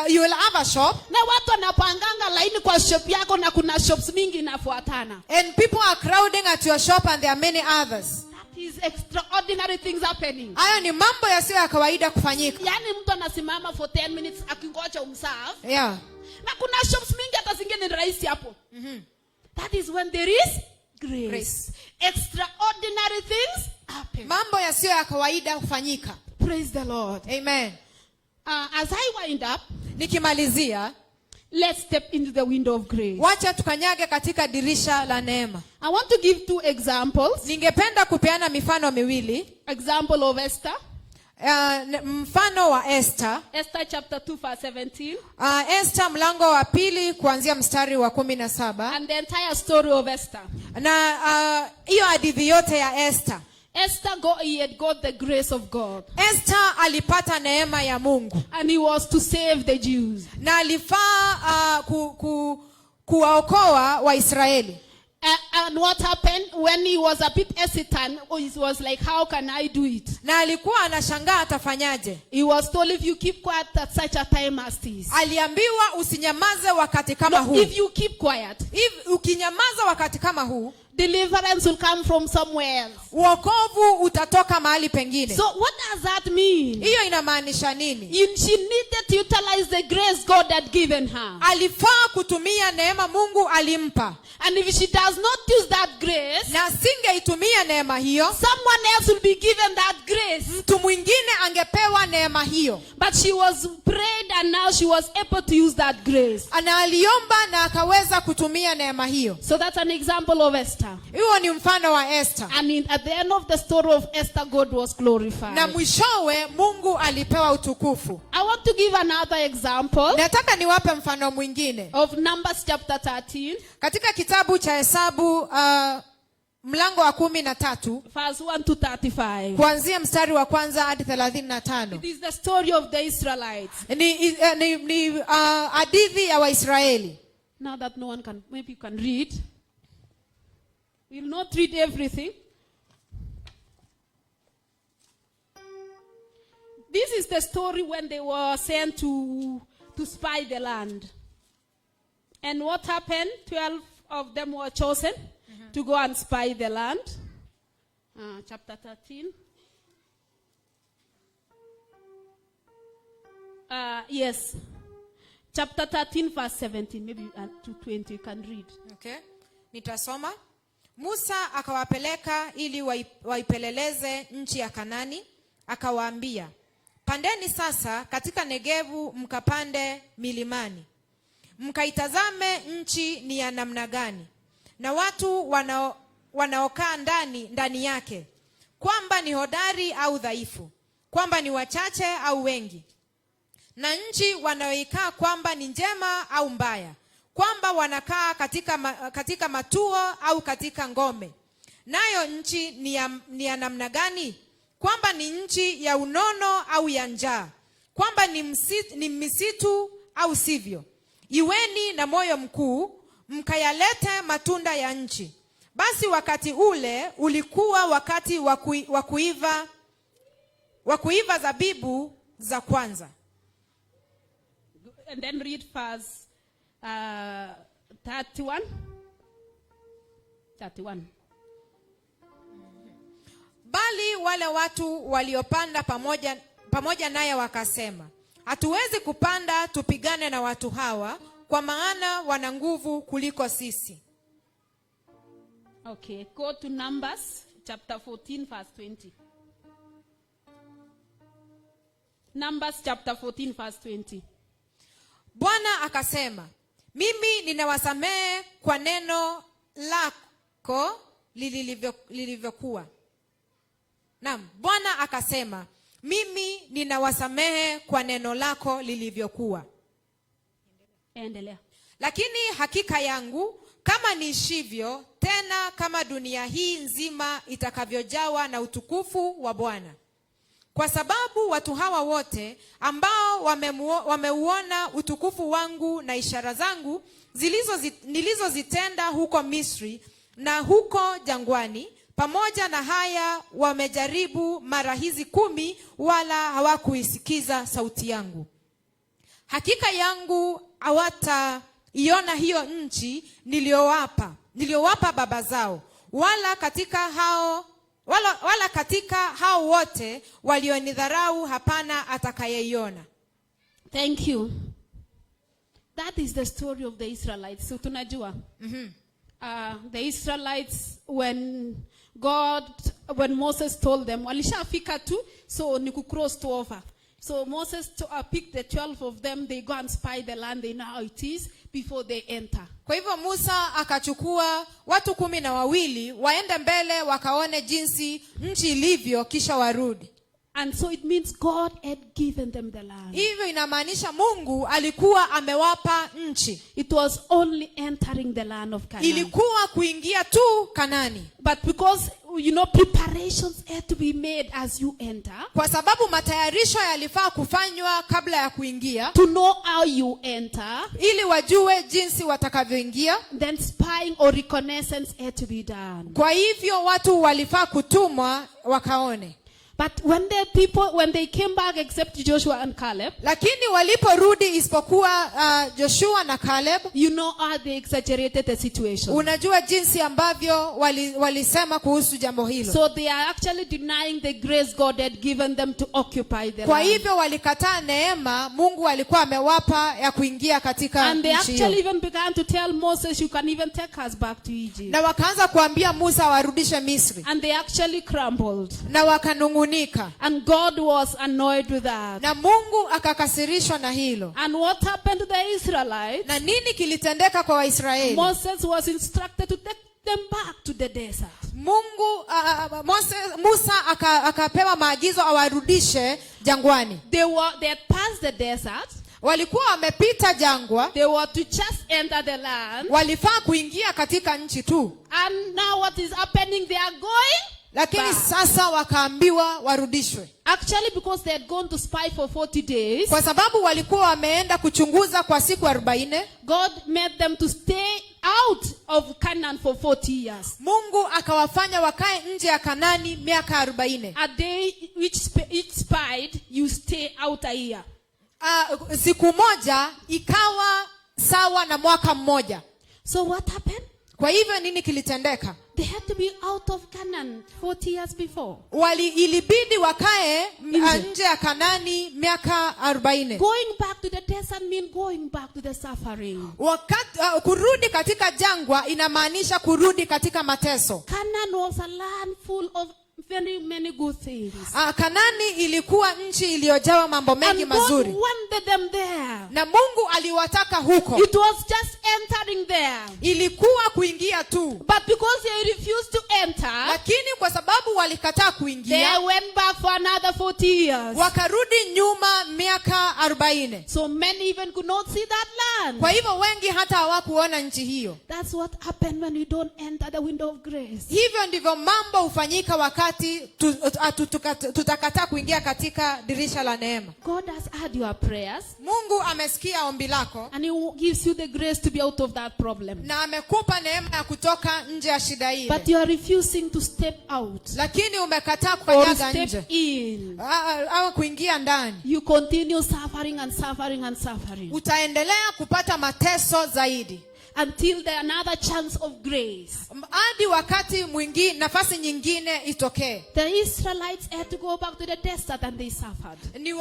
you will have a shop. Na watu wanapanganga laini kwa shop yako na kuna shops mingi inafuatana. And people are crowding at your shop and there are many others. That is extraordinary things happening. Hayo ni mambo yasiyo ya kawaida kufanyika. Yaani mtu anasimama for 10 minutes akingoja umserve. Yeah. Na kuna shops mingi hata zingine ni rahisi hapo. That is when there is grace. Extraordinary things happen. Mambo yasiyo ya kawaida hufanyika. Praise the Lord. Amen. As I wind up, nikimalizia, let's step into the window of grace. Wacha tukanyage katika dirisha la neema. I want to give 2 examples. Ningependa kupeana mifano miwili. Example of Esther. Mfano wa Esther. Esther chapter 2 verse 17. Esther mlango wa 2 kuanzia mstari wa 17. And the entire story of Esther. Na hiyo hadithi yote ya Esther. Esther he had got the grace of God. Esther alipata neema ya Mungu. And he was to save the Jews. Na alifaa kuwaokoa Waisraeli. And what happened when he was a bit hesitant, he was like, how can I do it? Na alikuwa anashangaa atafanyaje. He was told, if you keep quiet at such a time as this. Aliambiwa usinyamaze wakati kama huu. If you keep quiet. Ukinyamaza wakati kama huu, deliverance will come from somewhere else. Wokovu utatoka mahali pengine. So what does that mean? Hiyo inamaanisha nini? She needed to utilize the grace God had given her. Alifaa kutumia neema Mungu alimpa. And if she does not use that grace, na singeitumia neema hiyo, someone else will be given that grace. Mtu mwingine angepewa neema hiyo. But she was prayed and now she was able to use that grace. Ana aliomba na akaweza kutumia neema hiyo. So that's an example of Esther. Huo ni mfano wa Esther. And at the end of the story of Esther, God was glorified. Na mwishowe Mungu alipewa utukufu. I want to give another example. Nataka niwape mfano mwingine. Of Numbers chapter 13. Katika kitabu cha Hesabu mlango wa 13. Verse 1 to 35. Kuanzia mstari wa kwanza hadi 35. It is the story of the Israelites. Ni hadithi ya Waisraeli. Now that no one can, maybe you can read. We will not read everything. This is the story when they were sent to spy the land. And what happened? 12 of them were chosen to go and spy the land. Chapter 13. Yes. Chapter 13 verse 17. Maybe to 20 you can read. Okay. Nitasoma. Musa akawapeleka ili waipeleleze nchi ya Kanani, akawaambia, pandeni sasa katika Negevu mkapande milimani. Mkaitazame nchi ni ya namna gani, na watu wanaokaa ndani yake, kwamba ni hodari au dhaifu, kwamba ni wachache au wengi, na nchi wanaoikaa kwamba ni njema au mbaya, kwamba wanakaa katika matuo au katika ngome. Nayo nchi ni ya namna gani? Kwamba ni nchi ya unono au ya njaa, kwamba ni misitu au sivyo. Iweni na moyo mkuu, mkayalete matunda ya nchi. Basi wakati ule ulikuwa wakati wa kuiva zabibu za kwanza. And then read verse 31. Bali wale watu waliopanda pamoja naye wakasema, hatuwezi kupanda tupigane na watu hawa, kwa maana wana nguvu kuliko sisi. Okay, go to Numbers chapter 14 verse 20. Numbers chapter 14 verse 20. Bwana akasema, mimi ninawasamehe kwa neno lako lilivyokuwa. Naam, Bwana akasema, mimi ninawasamehe kwa neno lako lilivyokuwa. Endelea. Lakini hakika yangu kama niishivyo, tena kama dunia hii nzima itakavyojawa na utukufu wa Bwana. Kwa sababu watu hawa wote ambao wameuona utukufu wangu na ishara zangu nilizozitenda huko Misri na huko jangwani, pamoja na haya wamejaribu mara hizi 10, wala hawakuisikiza sauti yangu. Hakika yangu hawataiona hiyo nchi niliyowapa baba zao, wala katika hao wote walionidharau hapana atakayeiona. Thank you. That is the story of the Israelites. So tunajua. The Israelites, when Moses told them, walishafika tu, so ni cross to over. So Moses picked the 12 of them, they go and spy the land, they know how it is before they enter. Kwa hivyo Musa akachukua watu 12 waende mbele wakaone jinsi nchi ilivyo kisha warudi. And so it means God had given them the land. Hivyo inamaanisha Mungu alikuwa amewapa nchi. It was only entering the land of Canaan. Ilikuwa kuingia tu Kanani. But because preparations had to be made as you enter. Kwa sababu matayarisho yalifaa kufanywa kabla ya kuingia. To know how you enter. Ili wajue jinsi watakavyoingia. Then spying or reconnaissance had to be done. Kwa hivyo watu walifaa kutumwa wakaone. But when they came back, except Joshua and Caleb, lakini waliporudi isipokuwa Joshua na Caleb, you know how they exaggerated the situation. Unajua jinsi ambavyo walisema kuhusu jambo hilo. So they are actually denying the grace God had given them to occupy the Kwa land. hivyo walikataa neema Mungu alikuwa amewapa ya kuingia katika nchi. And they actually even began to tell Moses, you can even take us back to Egypt. Na wakaanza kuambia Musa warudishe Misri. And they actually crumbled. Na wakanungunika. And God was annoyed with that. Na Mungu akakasirishwa na hilo. And what happened to the Israelites? Na nini kilitendeka kwa Waisraeli? Moses was instructed to take them back to the desert. Musa akapewa maagizo awarudishe jangwani. They had passed the desert. Walikuwa wamepita jangwa. They were to just enter the land. Walifaa kuingia katika nchi tu. And now what is happening? They are going lakini back. Sasa wakaambiwa warudishwe. Actually, because they had gone to spy for 40 days. Kwa sababu walikuwa wameenda kuchunguza kwa siku 40. God made them to stay out of Canaan for 40 years. Mungu akawafanya wakae nje ya Kanani miaka 40. A day each spied, you stay out a year. Siku moja ikawa sawa na mwaka mmoja. So what happened? Kwa hivyo nini kilitendeka? They had to be out of Canaan 40 years before. Ilibidi wakae nje ya Kanani miaka 40. Going back to the desert means going back to the suffering. Kurudi katika jangwa inamaanisha kurudi katika mateso. Canaan was a land full of very many good things. Kanani ilikuwa nchi iliyojawa mambo mengi mazuri. And God wanted them there. Na Mungu aliwataka huko. It was just entering there. Ilikuwa kuingia tu. But because they refused to enter, lakini kwa sababu walikataa kuingia, they went back for another 40 years. Wakarudi nyuma miaka 40. So many even could not see that land. Kwa hivyo wengi hata hawakuona nchi hiyo. That's what happened when we don't enter the window of grace. Hivyo ndivyo mambo hufanyika wakati tutakataa kuingia katika dirisha la neema. God has heard your prayers. Mungu amesikia ombi lako. And he gives you the grace to be out of that problem. Na amekupa neema ya kutoka nje ya shida ile. But you are refusing to step out. Lakini umekataa kukanyaga nje. Step in. Au kuingia ndani. You continue suffering and suffering and suffering. Utaendelea kupata mateso zaidi. Until there another chance of grace. Hadi wakati mwingine, nafasi nyingine itokee. The Israelites had to go back to the desert and they suffered. Ni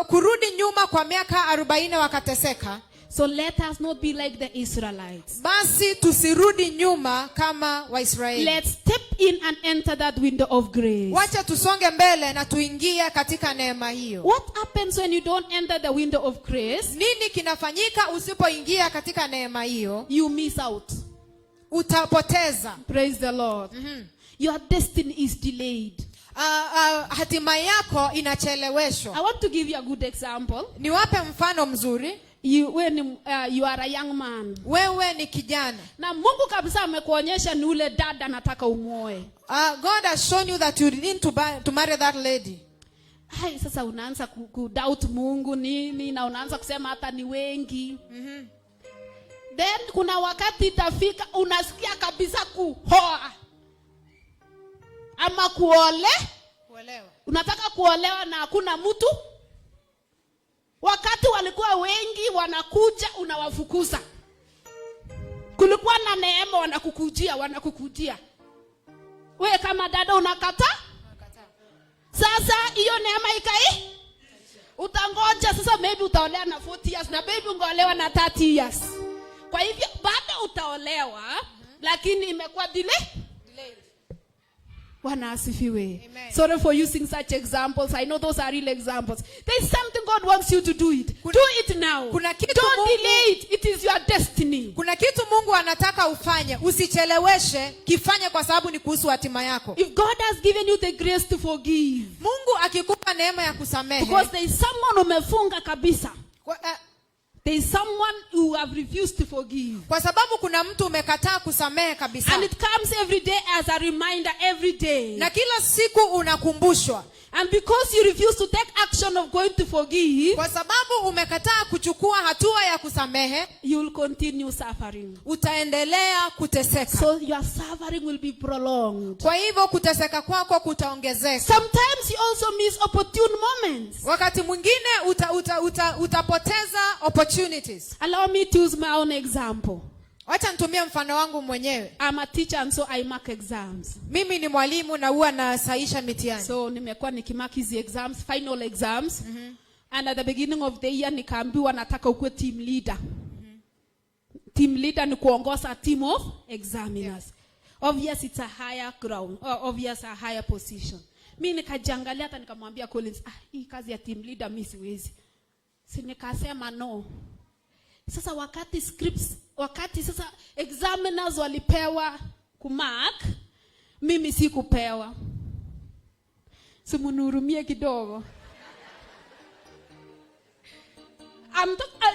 kurudi nyuma kwa miaka 40 wakateseka. So let us not be like the Israelites. Basi tusirudi nyuma kama Waisraeli. Let's step in and enter that window of grace. Wacha tusonge mbele na tuingie katika neema hiyo. What happens when you don't enter the window of grace? Nini kinafanyika usipoingia katika neema hiyo? You miss out. Utapoteza. Praise the Lord. Your destiny is delayed. Hatima yako inacheleweshwa. I want to give you a good example. Niwape mfano mzuri. When you are a young man. Wewe ni kijana. Na Mungu kabisa amekuonyesha ni ule dada nataka umuoe. God has shown you that you need to marry that lady. Hai, sasa unaanza doubt Mungu nini na unaanza kusema hata ni wengi. Then kuna wakati itafika unasikia kabisa kuoa. Ama kuolewa. Unataka kuolewa na hakuna mtu. Wakati walikuwa wengi wanakuja unawafukuza. Kulikuwa na neema wanakukujia. Wewe kama dada unakataa? Sasa hiyo neema ikai? Utangoja sasa maybe utaolewa na 40 years na baby ungeolewa na 30 years. Kwa hivyo bado utaolewa lakini imekuwa delayed. Bwana asifiwe. Sorry for using such examples. I know those are real examples. There is something God wants you to do it. Do it now. Don't delay it. It is your destiny. Kuna kitu Mungu anataka ufanye. Usicheleweshe, kifanye kwa sababu ni kuhusu hatima yako. If God has given you the grace to forgive. Mungu akikupa neema ya kusamehe. Because there is someone umefunga kabisa. There is someone who have refused to forgive. Kwa sababu kuna mtu umekataa kusamehe kabisa. And it comes every day as a reminder every day. Na kila siku unakumbushwa. And because you refuse to take action of going to forgive, kwa sababu umekataa kuchukua hatua ya kusamehe, you will continue suffering. Utaendelea kuteseka. So your suffering will be prolonged. Kwa hivyo kuteseka kwako kutaongezeka. Sometimes you also miss opportune moments. Wakati mwingine utapoteza opportunities. Allow me to use my own example. Wacha nitumie mfano wangu mwenyewe. I'm a teacher and so I mark exams. Mimi ni mwalimu na huwa nasahisha mitihani. So nimekuwa nikimark hizi exams, final exams. And at the beginning of the year nikaambiwa nataka ukuwe team leader. Team leader ni kuongoza team of examiners. Obvious it's a higher ground, or obvious a higher position. Mimi nikajiangalia hata nikamwambia Collins, hii kazi ya team leader mimi siwezi. Si nikasema no. Sasa wakati sasa examiners walipewa kumark, mimi sikupewa. Simunihurumie kidogo.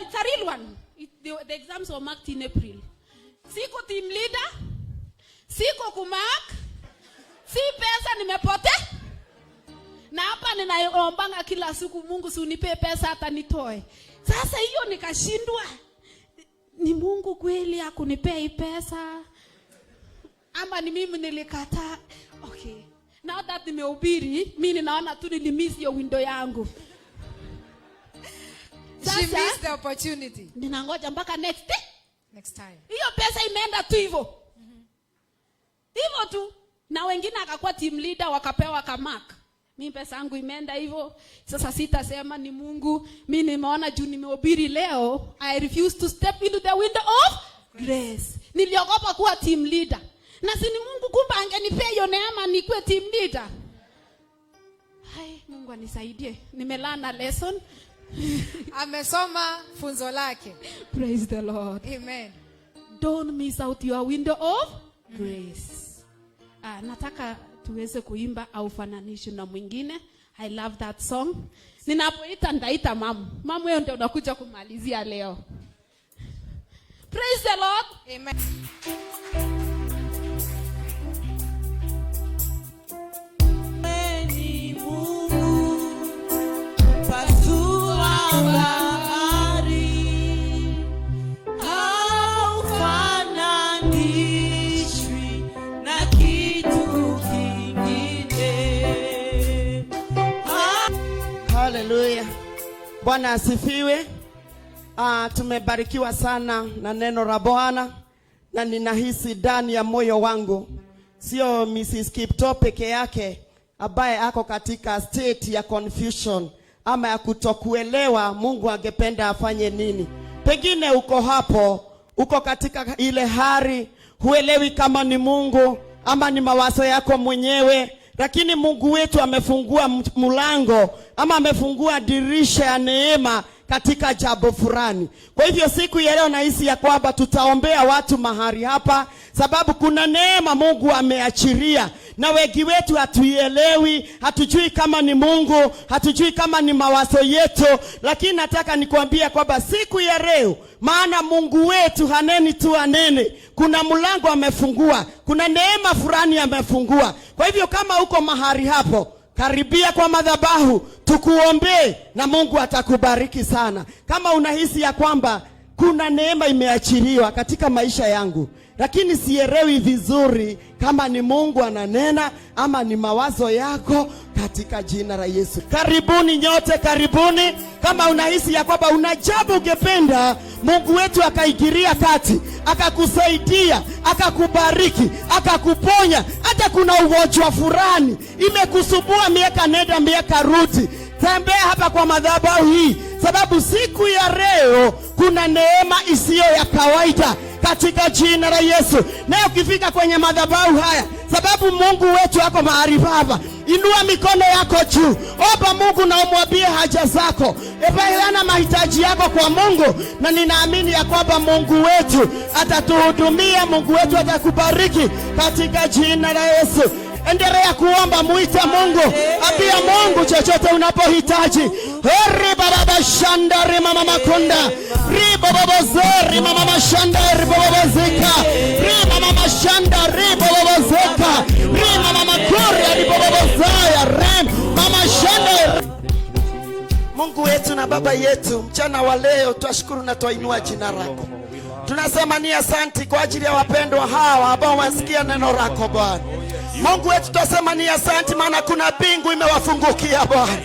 It's a real one. The exams were marked in April. Siko team leader, siko kumark, si pesa nimepotea. Na hapa ninaombanga kila siku, Mungu si unipe pesa hata nitoe. Sasa hiyo nikashindwa. Ni Mungu kweli akunipea hii pesa? Ama ni mimi nilikataa? Okay. Now that nimehubiri, mimi ninaona tu nilimiss hiyo window yangu. She missed the opportunity. Ninangoja mpaka next time. Hiyo pesa imeenda tu hivyo. Hivyo tu. Na wengine akakuwa team leader wakapewa kamark. Mimi pesa yangu imeenda hivyo. Sasa sitasema ni Mungu. Mimi nimeona juu nimehubiri leo, I refuse to step into the window of grace. Niliogopa kuwa team leader. Na si ni Mungu kumbe angenipea hiyo neema nikuwe team leader. Hai, Mungu anisaidie. Nimelana lesson. Amesoma funzo lake. Praise the Lord. Amen. Don't miss out your window of grace. Nataka tuweze kuimba au fananisho na mwingine. I love that song. Ninapoita ndaita mamu. Mamu yeye ndio unakuja kumalizia leo. Praise the Lord. Amen. Hallelujah. Bwana asifiwe. Tumebarikiwa sana na neno la Bwana na ninahisi ndani ya moyo wangu sio Mrs. Kipto peke yake ambaye ako katika state ya confusion ama ya kutokuelewa Mungu angependa afanye nini. Pengine uko hapo, uko katika ile hali, huelewi kama ni Mungu ama ni mawazo yako mwenyewe, lakini Mungu wetu amefungua mlango ama amefungua dirisha ya neema katika jambo fulani. Kwa hivyo siku ya leo nahisi ya kwamba tutaombea watu mahali hapa, sababu kuna neema Mungu ameachilia, na wengi wetu hatuielewi, hatujui kama ni Mungu, hatujui kama ni mawazo yetu. Lakini nataka nikwambia kwamba siku ya leo, maana Mungu wetu haneni tu anene, kuna mlango amefungua, kuna neema fulani amefungua. Kwa hivyo kama uko mahali hapo, karibia kwa madhabahu tukuombe na Mungu atakubariki sana. Kama unahisi ya kwamba kuna neema imeachiliwa katika maisha yangu, lakini sielewi vizuri kama ni Mungu ananena ama ni mawazo yako, katika jina la Yesu, karibuni nyote, karibuni. Kama unahisi ya kwamba una jambo ungependa Mungu wetu akaigiria kati, akakusaidia, akakubariki, akakuponya, hata kuna ugonjwa fulani imekusumbua miaka nenda miaka rudi, tembea hapa kwa madhabahu hii, sababu siku ya leo kuna neema isiyo ya kawaida katika jina la Yesu. Na ukifika kwenye madhabahu haya, sababu Mungu wetu yako mahali hapa, inua mikono yako juu, omba Mungu na umwambie haja zako, epeana mahitaji yako kwa Mungu, na ninaamini ya kwamba Mungu wetu atatuhudumia, Mungu wetu atakubariki katika jina la Yesu. Endelea kuomba, muite Mungu, ambia Mungu chochote unapohitaji. Riba baba shanda rima mama kunda, riba baba zeri mama mashanda, riba baba zika, riba mama shanda, riba baba zika, riba mama kuria, riba baba zaya, riba mama shanda. Mungu wetu na Baba yetu, mchana wa leo twashukuru na twainua jina lako. Tunasema ni asante kwa ajili ya wapendwa hawa ambao wasikia neno lako Bwana. Mungu wetu twasema ni asante, maana kuna bingu imewafungukia Bwana.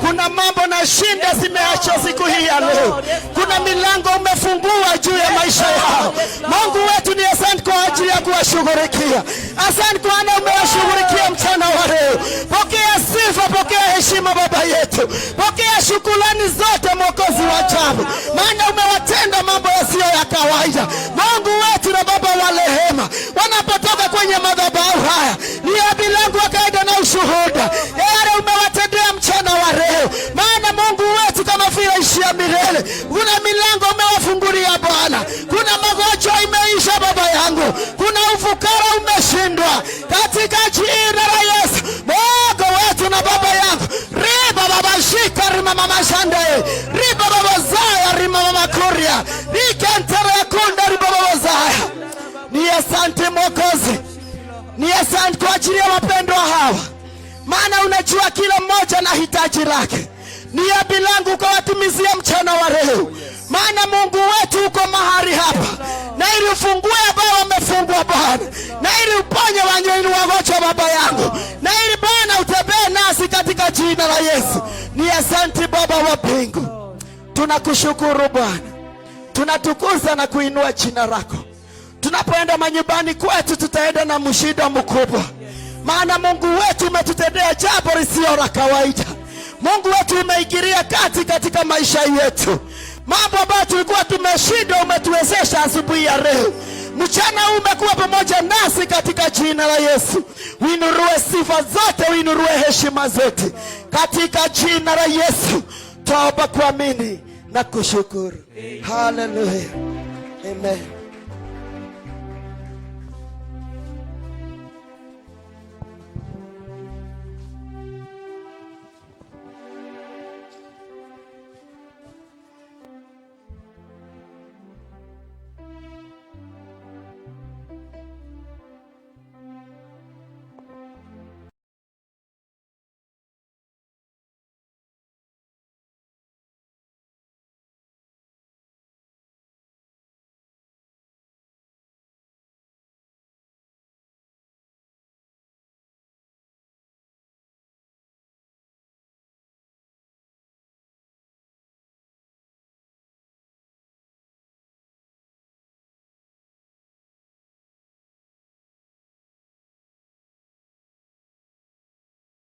Kuna mambo na shinda zimeacha siku hii ya leo. Kuna milango umefungua juu ya maisha yao. Mungu wetu ni asante kwa ajili ya kuwashughulikia. Asante kwa maana umewashughulikia mchana wa leo. Pokea sifa, pokea heshima Baba yetu. Pokea shukrani zote Mwokozi wa ajabu, maana umewatenda mambo yasiyo ya kawaida. Mungu wetu na Baba wa rehema, wanapotoka kwenye madhabahu haya, ni milango ya kaida na ushuhuda yale umewatendea mchana wa leo. Maana Mungu wetu kama vile ishia milele, kuna milango umewafungulia Bwana. Kuna magonjwa imeisha Baba yangu, kuna ufukara umeshindwa katika jina la Yesu. Mungu wetu na Baba yangu, riba baba shika rima mama shande, riba baba zaya rima mama kuria, rikentara ya kunda riba baba zaya. Ni asante Mwokozi, ni asante kwa ajili ya wapendwa hawa, maana unajua kila mmoja na hitaji lake. Ni ya bilangu ukawatimizia mchana wa leo, maana Mungu wetu uko mahali hapa, na ili ufungue ambao wamefungwa Bwana, na ili uponye wenye wagonjwa Baba yangu, na ili Bwana utembee nasi katika jina la Yesu. Ni asante Baba wa mbingu, tunakushukuru Bwana, tunatukuza na kuinua jina lako. Tunapoenda manyumbani kwetu tutaenda na mshindo mkubwa, maana Mungu wetu umetutendea jambo lisilo la kawaida. Mungu wetu umeingilia kati katika maisha yetu. Mambo ambayo tulikuwa tumeshindwa umetuwezesha asubuhi ya leo. Mchana umekuwa pamoja nasi katika jina la Yesu. Uinurue sifa zote, uinurue heshima zote katika jina la Yesu. Tuomba kuamini na kushukuru. Hallelujah. Amen.